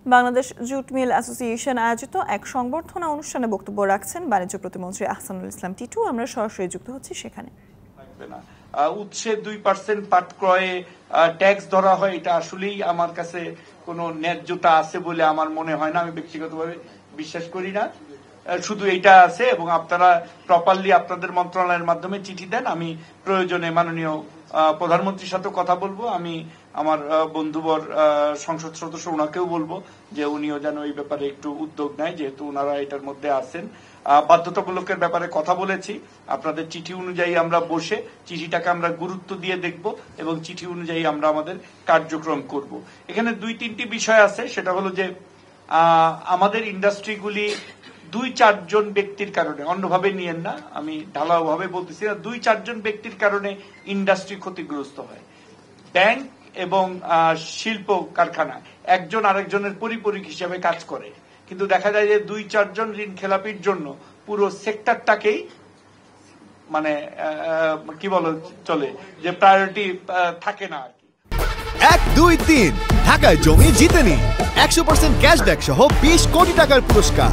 Bangladesh jute mill association আয়োজিত এক সংবর্ধনা অনুষ্ঠানে বক্তব্য রাখছেন বাণিজ্য প্রতিমন্ত্রী আহসানুল ইসলাম টিটু। আমরা সরাসরি যুক্ত হচ্ছি সেখানে। উৎসে 2% পাট ক্রয়ে ট্যাক্স ধরা হয়, এটা আসলেই আমার কাছে কোনো ন্যায্যতা আছে বলে আমার মনে হয় না। আমি ব্যক্তিগতভাবে বিশ্বাস করি না। শুধু এটা আছে এবং আপনারা প্রপারলি আপনাদের মন্ত্রণালয়ের মাধ্যমে চিঠি দেন। আমি প্রয়োজনে মাননীয় প্রধানমন্ত্রীর সাথে কথা বলবো। আমি আমার বন্ধুবর সংসদ সদস্য ওনাকেও বলবো যে উনিও যেন এই ব্যাপারে একটু উদ্যোগ নেয়, যেহেতু ওনারা এটার মধ্যে আছেন। বাধ্যতামূলকের ব্যাপারে কথা বলেছি। আপনাদের চিঠি অনুযায়ী আমরা বসে চিঠিটাকে আমরা গুরুত্ব দিয়ে দেখব এবং চিঠি অনুযায়ী আমরা আমাদের কার্যক্রম করব। এখানে 2-3টি বিষয় আছে, সেটা হলো যে আমাদের ইন্ডাস্ট্রিগুলি 2-4 জন ব্যক্তির কারণে, অন্যভাবে নিয়েন না, আমি ঢালাও ভাবে বলতেছি না, 2-4 জন ব্যক্তির কারণে ইন্ডাস্ট্রি ক্ষতিগ্রস্ত হয়। ব্যাংক এবং শিল্প কারখানা একজন আরেকজনের পরিপূরক হিসেবে কাজ করে, কিন্তু দেখা যায় যে 2-4 জন ঋণ খেলাপির জন্য পুরো সেক্টরটাকেই মানে কি বলা চলে যে প্রায়োরিটি থাকে না আর কি। 1, 2, 3 ঢাকায় জমি জিতে নিন 100% ক্যাশব্যাক সহ 20 কোটি টাকার পুরস্কার।